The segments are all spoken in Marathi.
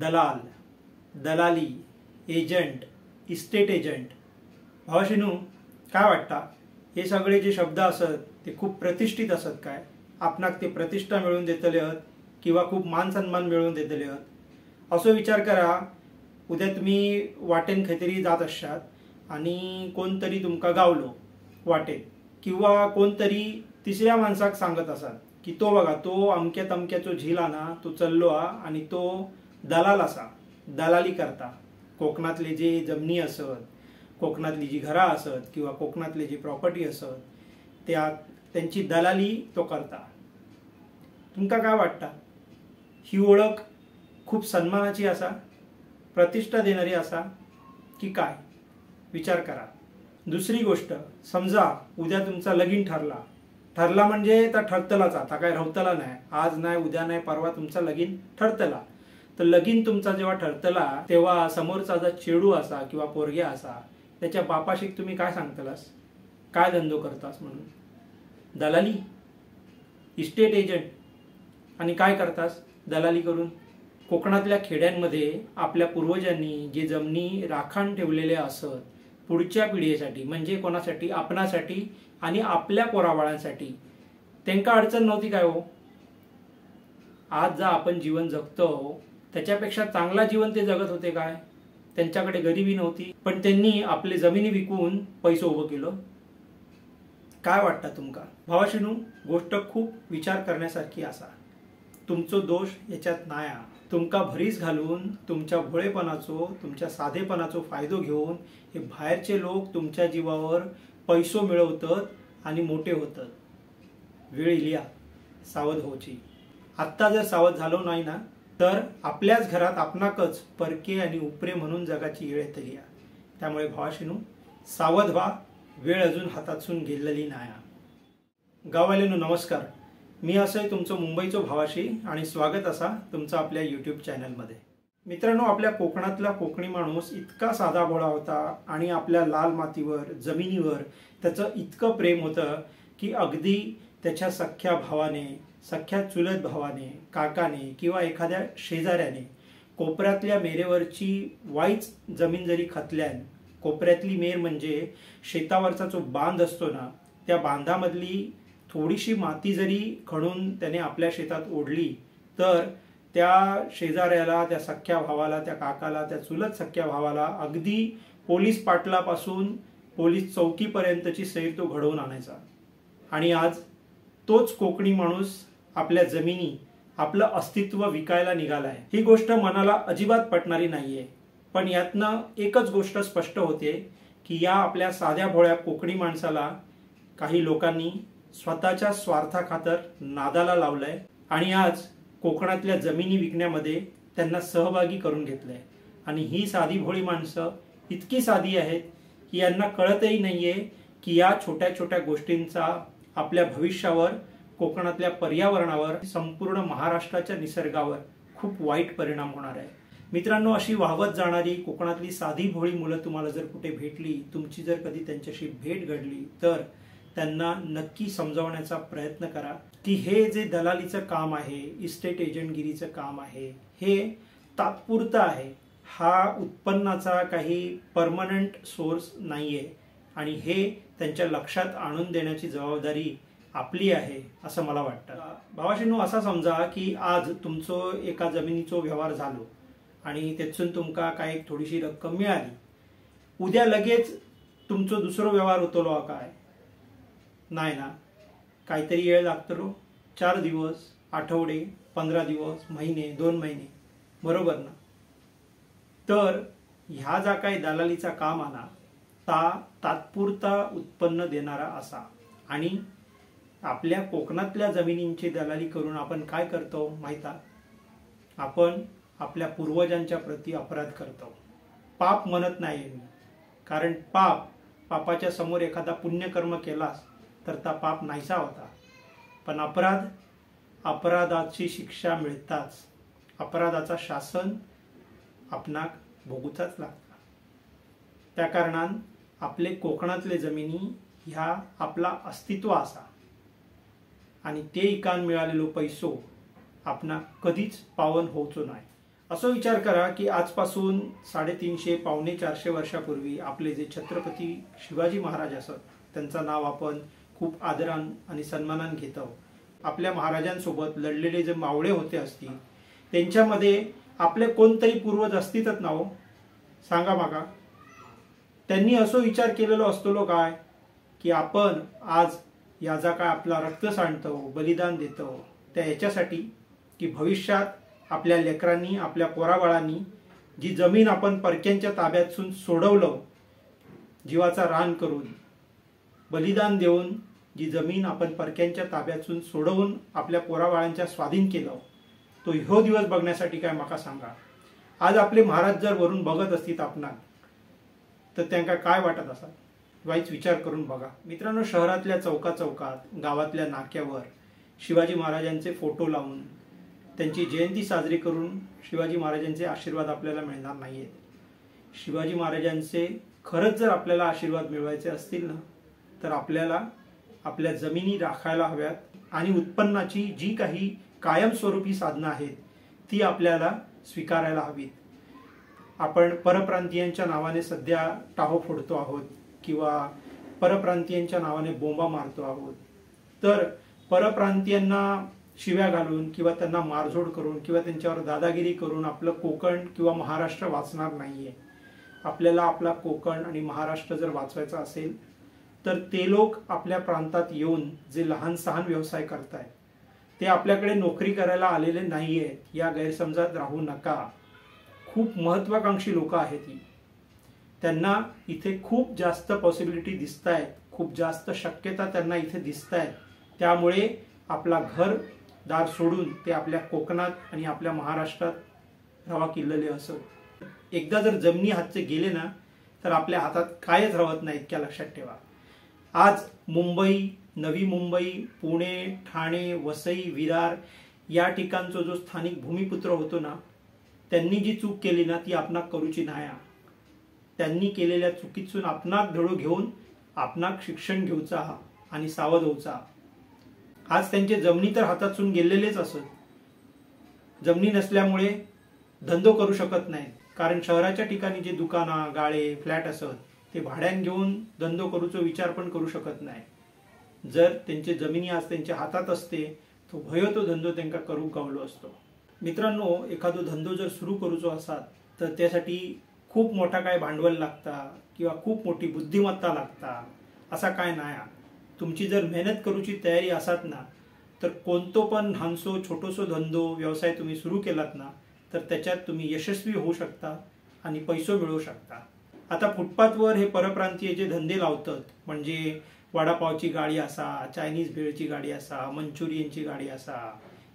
दलाल, दलाली, एजंट, इस्टेट एजंट. भावाशिनू, काय वाटतं हे सगळे जे शब्द असत ते खूप प्रतिष्ठित असत काय? आपणाक ते प्रतिष्ठा मिळवून देतले आहेत किंवा खूप मान सन्मान मिळवून देतले आहेत? असो विचार करा. उद्या तुम्ही वाटेन खैतरी जात आसात आणि कोणतरी तुमका गावलो वाटेत, किंवा कोणतरी तिसऱ्या माणसाक सांगत असात की तो बघा, तो अमक्या तमक्याचो झील ना, तो चल्लो आणि तो दलाल असा, दलाली करता. कोकणातले जे जमनी असत, कोकणातली जी घरा असत किंवा कोकणातले जी प्रॉपर्टी असत त्यांची दलाली तो करता. तुमका काय वाटतं, ही ओळख खूप सन्मानाची असा, प्रतिष्ठा देणारी असा की काय? विचार करा. दुसरी गोष्ट, समजा उद्या तुमचा लगीन ठरला म्हणजे तर ठरतलाच, आता काय राहतला नाही, आज नाही उद्या नाही परवा तुमचा लगीन ठरतला. तर लगीन तुमचा जेव्हा ठरतला तेव्हा समोरचा जर चेडू असा किंवा पोरग्या असा, त्याच्या बापाशी तुम्ही काय सांगतलास, काय धंदो करतास म्हणून? दलाली, इस्टेट एजंट. आणि काय करतास दलाली करून? कोकणातल्या खेड्यांमध्ये आपल्या पूर्वजांनी जे जमिनी राखण ठेवलेले असत पुढच्या पिढीसाठी, म्हणजे कोणासाठी, आपणासाठी आणि आपल्या पोराबाळांसाठी, त्यांना अडचण नव्हती काय हो? आज जर आपण जीवन जगतो त्याच्यापेक्षा चांगला जीवन ते जगत होते काय? त्यांच्याकडे गरिबी नव्हती, पण त्यांनी आपले जमिनी विकून पैसे उभं केलं. काय वाटतं तुमका? भावाशिनू, गोष्ट खूप विचार करण्यासारखी असा. तुमचो दोष याच्यात नाही. तुमका भरीस घालून तुमच्या भोळेपणाचो, तुमच्या साधेपणाचो फायदो घेऊन हे बाहेरचे लोक तुमच्या जीवावर पैसो मिळवतात आणि मोठे होतात. वेळ इलिया सावध होची. आत्ता जर सावध झालो नाही ना, तर आपल्याच घरात आपणाकच परके आणि उपरे म्हणून जगाची येळ येतली. त्यामुळे भावाशिनू, सावध व्हा, वेळ अजून हातातून गेलेली नाही. गाववाल्यांनो नमस्कार. मी असं तुमचं मुंबईचो भावाशी आणि स्वागत असा तुमचं आपल्या यूट्यूब चॅनलमध्ये. मित्रांनो, आपल्या कोकणातला कोकणी माणूस इतका साधा भोळा होता आणि आपल्या लाल मातीवर, जमिनीवर त्याचं इतकं प्रेम होतं की अगदी त्याच्या सख्ख्या भावाने, सख्ख्या चुलत भावाने, काकाने किंवा एखाद्या शेजाऱ्याने कोपऱ्यातल्या मेरेवरची वाईच जमीन जरी खतल्यान, कोपऱ्यातली मेर म्हणजे शेतावरचा जो बांध असतो ना, त्या बांधामधली थोडीशी माती जरी खणून त्याने आपल्या शेतात ओढली तर त्या शेजाऱ्याला, त्या सख्ख्या भावाला, त्या काकाला, त्या चुलत सख्ख्या भावाला अगदी पोलीस पाटलापासून पोलीस चौकीपर्यंतची सैर तो घडवून आणायचा. आणि आज तोच कोकणी माणूस आपल्या जमिनी, आपलं अस्तित्व विकायला निघालाय. ही गोष्ट मनाला अजिबात पटणारी नाहीये. पण यातनं एकच गोष्ट स्पष्ट होते की या आपल्या साध्या भोळ्या कोकणी माणसाला काही लोकांनी स्वतःच्या स्वार्थाखातर नादाला लावलंय आणि आज कोकणातल्या जमिनी विकण्यामध्ये त्यांना सहभागी करून घेतलंय. आणि ही साधी भोळी माणसं इतकी साधी आहेत की यांना कळतही नाहीये की या छोट्या छोट्या गोष्टींचा आपल्या भविष्यावर, कोकणातल्या पर्यावरणावर, संपूर्ण महाराष्ट्राच्या निसर्गावर खूप वाईट परिणाम होणार आहे. मित्रांनो, अशी वाहवत जाणारी कोकणातली साधी भोळी मुलं तुम्हाला जर कुठे भेटली, तुमची जर कधी त्यांच्याशी भेट घडली, तर त्यांना नक्की समजावण्याचा प्रयत्न करा की हे जे दलालीचं काम आहे, इस्टेट एजंटगिरीचं काम आहे, हे तात्पुरतं आहे. हा उत्पन्नाचा काही परमनंट सोर्स नाहीये आणि हे त्यांच्या लक्षात आणून देण्याची जबाबदारी आपली आहे असं मला वाटतं. भावाशिनू, असा समजा की आज तुमचो एका जमिनीचो व्यवहार झालो आणि त्यातून तुमका काही थोडीशी रक्कम मिळाली. उद्या लगेच तुमचो दुसरो व्यवहार होतलो काय? नाही ना, काहीतरी वेळ लागतो. 4 दिवस, आठवडे, 15 दिवस, महिने, 2 महिने, बरोबर ना? तर ह्या जा काही दलालीचा काम आला ता तात्पुरता उत्पन्न देणारा असा. आणि आपल्या कोकणातल्या जमिनींची दलाली करून आपण काय करतो माहिता? आपण आपल्या पूर्वजांच्या प्रती अपराध करतो. पाप म्हणत नाही मी, कारण पापाच्या समोर एखादा पुण्यकर्म केलास तर ता पाप नाहीसा होता. पण अपराधाची शिक्षा मिळताच, अपराधाचा शासन आपणाक भोगूचाच लागता. त्या कारणान आपले कोकणातले जमिनी ह्या आपला अस्तित्व असा आणि ते इकान मिळालेलो पैसो आपणाक कधीच पावन होवचो नाही. असं विचार करा की आजपासून 350 पावणे 400 वर्षापूर्वी आपले जे छत्रपती शिवाजी महाराज असत, त्यांचं नाव आपण खूप आदरान आणि सन्मानान घेतो. आपल्या महाराजांसोबत लढलेले जे मावळे होते असतील, त्यांच्यामध्ये आपले कोणतरी पूर्वज असतीलच ना हो, सांगा मागा. त्यांनी असं विचार केलेलो असतो काय की आपण आज याचा काय आपला रक्त सांडतो, बलिदान देतो, त्या याच्यासाठी की भविष्यात आपल्या लेकरांनी, आपल्या पोराबाळांनी जी जमीन आपण परक्यांच्या ताब्यातून सोडवलं, जीवाचा रान करून बलिदान देऊन जी जमीन आपण परक्यांच्या ताब्यातून सोडवून आपल्या पोराबाळांच्या स्वाधीन केलं, तो ह्यो दिवस बघण्यासाठी काय माका सांगा. आज आपले महाराज जर वरून बघत असतील आपणाक, तर त्यांना काय वाटत असतात, वाईच विचार करून बघा. मित्रांनो, शहरातल्या चौकात, गावातल्या नाक्यावर शिवाजी महाराजांचे फोटो लावून त्यांची जयंती साजरी करून शिवाजी महाराजांचे आशीर्वाद आपल्याला मिळणार नाहीयेत. शिवाजी महाराजांचे खरंच जर आपल्याला आशीर्वाद मिळवायचे असतील ना, तर आपल्याला आपल्या जमिनी राखायला हव्यात आणि उत्पन्नाची जी काही कायमस्वरूपी साधनं आहेत ती आपल्याला स्वीकारायला हवीत. आपण परप्रांतीयांच्या नावाने सध्या टाहो फोडतो आहोत किंवा परप्रांतीयांच्या नावाने बोंबा मारतो आहोत. तर परप्रांतीयांना शिव्या घालून किंवा त्यांना मारझोड करून किंवा त्यांच्यावर दादागिरी करून आपलं कोकण किंवा महाराष्ट्र वाचणार नाहीये. आपल्याला आपला कोकण आणि महाराष्ट्र जर वाचवायचा असेल तर ते लोक आपल्या प्रांतात येऊन जे लहान सहान व्यवसाय करतायत, ते आपल्याकडे नोकरी करायला आलेले नाहीयेत, या गैरसमजात राहू नका. खूप महत्वाकांक्षी लोक आहेत ही. त्यांना इथे खूप जास्त पॉसिबिलिटी दिसत आहेत, खूप जास्त शक्यता त्यांना इथे दिसत आहेत. त्यामुळे आपला घर दार सोडून ते आपल्या कोकणात आणि आपल्या महाराष्ट्रात रवा किल्लले असत. एकदा जर जमिनी हातचे गेले ना, तर आपल्या हातात कायच राहत नाही, इतक्या लक्षात ठेवा. आज मुंबई, नवी मुंबई, पुणे, ठाणे, वसई, विरार या ठिकाणचा जो स्थानिक भूमिपुत्र होतो ना, त्यांनी जी चूक केली ना ती आपणाक करूची नाही. त्यांनी केलेल्या चुकीतून आपणाक धडो घेऊन आपणाक शिक्षण घेऊचा आणि सावध होऊचा. आज त्यांचे जमिनी तर हातातून गेलेलेच असत. जमिनी नसल्यामुळे धंदो करू शकत नाहीत, कारण शहराच्या ठिकाणी जे दुकाना, गाळे, फ्लॅट असत ते भाड्यान घेऊन धंदो करूचो विचार पण करू शकत नाही. जर त्यांचे जमिनी आज त्यांच्या हातात असते तो भयो तो धंदो त्यांना करू गावलो असतो. मित्रांनो, एखादो धंदो जर सुरू करूचो असात तर त्यासाठी खूप मोठा काय भांडवल लागता किंवा खूप मोठी बुद्धिमत्ता लागता असा काय नाही. तुमची जर मेहनत करूची तयारी असात ना, तर कोणतो पण लहानसो छोटोसो धंदो व्यवसाय तुम्ही सुरू केलात ना, तर त्याच्यात तुम्ही यशस्वी होऊ शकता आणि पैसो मिळवू शकता. आता फुटपाथवर हे परप्रांतीय जे धंदे लावतात, म्हणजे वडापावची गाडी असा, चायनीज भेळची गाडी असा, मंचुरियनची गाडी असा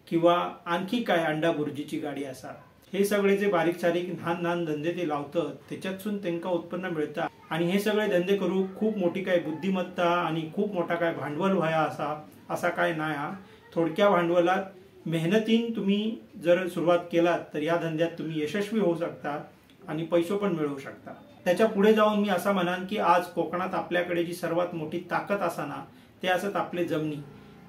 किंवा आणखी काय अंडा भुर्जीची गाडी असा, हे सगळे जे बारीक सारीक लहान धंदे ते लावतात, त्याच्यातून त्यांना उत्पन्न मिळतं. आणि हे सगळे धंदे करू खूप मोठी काय बुद्धिमत्ता आणि खूप मोठा काय भांडवल व्हाया असा काय नाही. थोडक्या भांडवलात मेहनतीन तुम्ही जर सुरुवात केलात तर या धंद्यात तुम्ही यशस्वी होऊ शकता आणि पैसो पण मिळवू शकता. त्याच्या पुढे जाऊन मी असं म्हणान की आज कोकणात आपल्याकडे जी सर्वात मोठी ताकद असाना ते असत आपले जमिनी.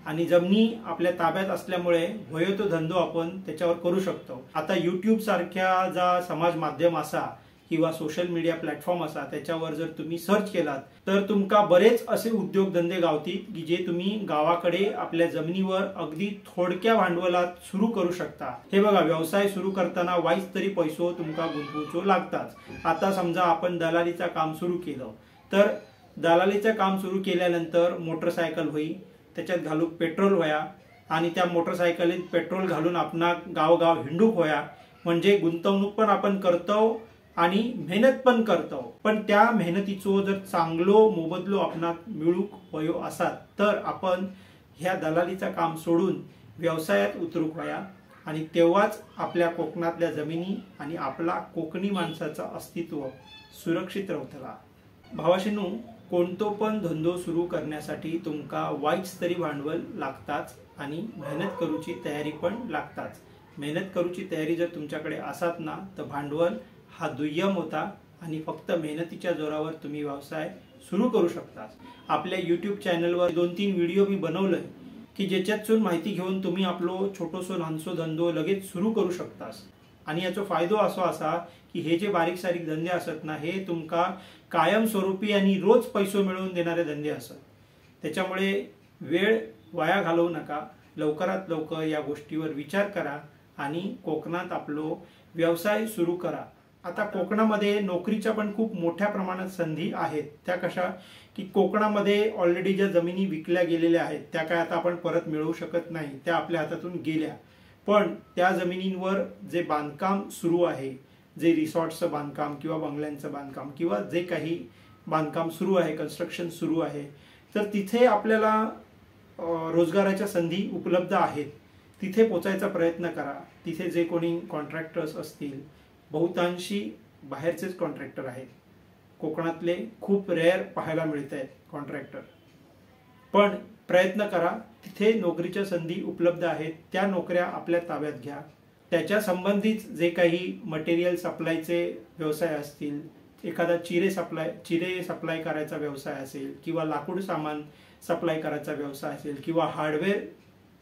आणि जमिनी आपल्या ताब्यात असल्यामुळे होय तो धंदो आपण त्याच्यावर करू शकतो. आता यूट्यूब सारख्या जा समाज माध्यम असा किंवा सोशल मीडिया प्लॅटफॉर्म असा, त्याच्यावर जर तुम्ही सर्च केलात तर तुमका बरेच असे उद्योगधंदे गावतील की जे तुम्ही गावाकडे आपल्या जमिनीवर अगदी थोडक्या भांडवलात सुरू करू शकता. हे बघा, व्यवसाय सुरू करताना वाईच तरी पैसो तुमका गुंतवूचो लागताच. आता समजा आपण दलालीचं काम सुरू केलं, तर दलालीचं काम सुरू केल्यानंतर मोटरसायकल होई, त्याच्यात घालूक पेट्रोल होया आणि त्या मोटरसायकलीत पेट्रोल घालून आपणा गावगाव हिंडूक होया. म्हणजे गुंतवणूक पण आपण करतो आणि मेहनत पण करतो. पण त्या मेहनतीचो जर चांगलो मोबदलो आपणाक मिळूक होयो असात तर आपण ह्या दलालीचं काम सोडून व्यवसायात उतरूक होया आणि तेव्हाच आपल्या कोकणातल्या जमिनी आणि आपला कोकणी माणसाचं अस्तित्व सुरक्षित राहतला. भावाशीनो, कोणतो पण धंदो सुरू करण्यासाठी तुमका वाईच तरी भांडवल लागताच आणि मेहनत करूची तयारी पण लागताच. मेहनत करूची तयारी जर तुमच्याकडे असात ना, तर भांडवल हा दुय्यम होता आणि फक्त मेहनतीच्या जोरावर तुम्ही व्यवसाय सुरू करू शकता. आपल्या यूट्यूब चॅनलवर 2-3 व्हिडिओ मी बनवलंय की ज्याच्यातून माहिती घेऊन तुम्ही आपलो छोटोसो लहानसो धंदो लगेच सुरू करू शकता. आणि याचा फायदो असो असा की हे जे बारीक सारीक धंदे असत ना, हे तुमका कायमस्वरूपी आणि रोज पैसो मिळवून देणारे धंदे असत. त्याच्यामुळे वेळ वाया घालवू नका. लवकरात लवकर या गोष्टीवर विचार करा आणि कोकणात आपलो व्यवसाय सुरू करा. आता कोकणामध्ये नोकरीच्या पण खूप मोठ्या प्रमाणात संधी आहेत. त्या कशा की कोकणामध्ये ऑलरेडी ज्या जमिनी विकल्या गेलेल्या आहेत त्या काय आता आपण परत मिळवू शकत नाही, त्या आपल्या हातातून गेल्या. पण त्या जमिनींवर जे बांधकाम सुरू आहे, जे रिसॉर्टचं बांधकाम किंवा बंगल्यांचं बांधकाम किंवा जे काही बांधकाम सुरू आहे, कन्स्ट्रक्शन सुरू आहे, तर तिथे आपल्याला रोजगाराच्या संधी उपलब्ध आहेत. तिथे पोचायचा प्रयत्न करा. तिथे जे कोणी कॉन्ट्रॅक्टर्स असतील, बहुतांशी बाहेरचेच कॉन्ट्रॅक्टर आहेत. कोकणातले खूप रेअर पाहायला मिळत आहेत कॉन्ट्रॅक्टर. पण प्रयत्न करा, तिथे नोकरीच्या संधी उपलब्ध आहेत. त्या नोकऱ्या आपल्या ताब्यात घ्या. त्याच्या संबंधित जे काही मटेरियल सप्लायचे व्यवसाय असतील, एखादा चिरे सप्लाय करायचा व्यवसाय असेल किंवा लाकूड सामान सप्लाय करायचा व्यवसाय असेल किंवा हार्डवेअर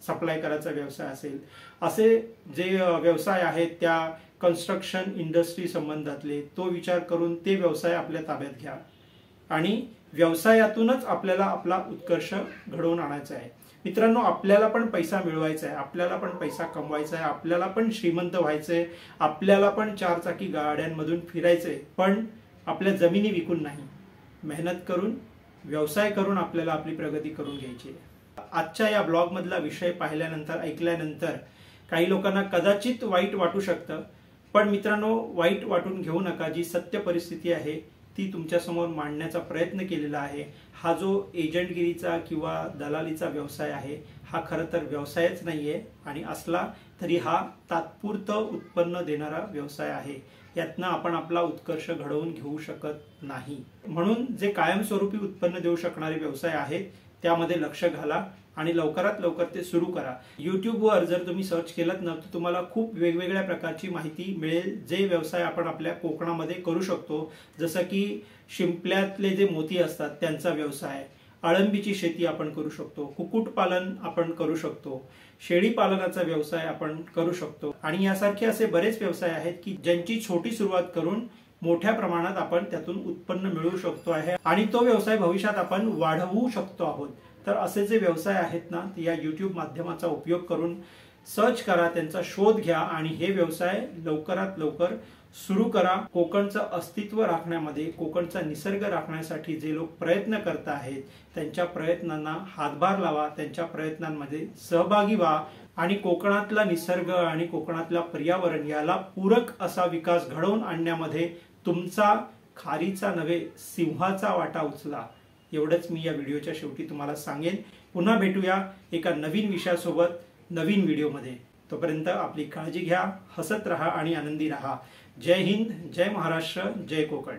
सप्लाय करायचा व्यवसाय असेल, असे जे व्यवसाय आहेत त्या कन्स्ट्रक्शन इंडस्ट्री संबंधातले, तो विचार करून ते व्यवसाय आपल्या ताब्यात घ्या आणि व्यवसायातूनच आपल्याला आपला उत्कर्ष घडवून आणायचा आहे. मित्रांनो, आपल्याला पण पैसा मिळवायचा आहे, आपल्याला पण पैसा कमवायचा आहे, आपल्याला पण श्रीमंत व्हायचंय, आपल्याला पण 4 चाकी गाड्यांमधून फिरायचंय, पण आपल्या जमिनी विकून नाही. मेहनत करून, व्यवसाय करून आपल्याला आपली प्रगती करून घ्यायची आहे. आजच्या या ब्लॉग मधला विषय पाहिल्यानंतर, ऐकल्यानंतर काही लोकांना कदाचित वाईट वाटू शकतं, पण मित्रांनो, वाईट वाटून घेऊ नका. जी सत्य परिस्थिती आहे ती तुमच्यासमोर मांडण्याचा प्रयत्न केलेला आहे. हा जो एजंटगिरीचा किंवा दलालीचा व्यवसाय आहे, हा खरं तर व्यवसायच नाहीये आणि असला तरी हा तात्पुरतं उत्पन्न देणारा व्यवसाय आहे. यातनं आपण आपला उत्कर्ष घडवून घेऊ शकत नाही. म्हणून जे कायमस्वरूपी उत्पन्न देऊ शकणारे व्यवसाय आहेत त्यामध्ये लक्ष घाला आणि लवकरात लवकर ते सुरू करा. यूट्यूबवर जर तुम्ही सर्च केलं ना, तर तुम्हाला खूप वेगवेगळ्या प्रकारची माहिती मिळेल, जे व्यवसाय आपण आपल्या कोकणामध्ये करू शकतो. जसं की शिंपल्यातले जे मोती असतात त्यांचा व्यवसाय, अळंबीची शेती आपण करू शकतो, कुक्कुटपालन आपण करू शकतो, शेळी पालनाचा व्यवसाय आपण करू शकतो आणि यासारखे असे बरेच व्यवसाय आहेत की ज्यांची छोटी सुरुवात करून मोठ्या प्रमाणात आपण त्यातून उत्पन्न मिळवू शकतो आहे आणि तो व्यवसाय भविष्यात आपण वाढवू शकतो आहोत. तर असे जे व्यवसाय आहेत ना, या YouTube माध्यमाचा उपयोग करून सर्च करा, त्यांचा शोध घ्या आणि हे व्यवसाय लवकरात लवकर सुरू करा. कोकणचं अस्तित्व राखण्यामध्ये, कोकणचा निसर्ग राखण्यासाठी जे लोक प्रयत्न करत आहेत त्यांच्या प्रयत्नांना हातभार लावा, त्यांच्या प्रयत्नांमध्ये सहभागी व्हा आणि कोकणातला निसर्ग आणि कोकणातला पर्यावरण याला पूरक असा विकास घडवून आणण्यामध्ये तुमचा खारीचा नव्हे सिंहाचा वाटा उचला. एवढंच मी या व्हिडिओच्या शेवटी तुम्हाला सांगेन. पुन्हा भेटूया एका नवीन विषयासोबत नवीन व्हिडिओमध्ये. तोपर्यंत आपली काळजी घ्या, हसत राहा आणि आनंदी राहा. जय हिंद, जय महाराष्ट्र, जय कोकण.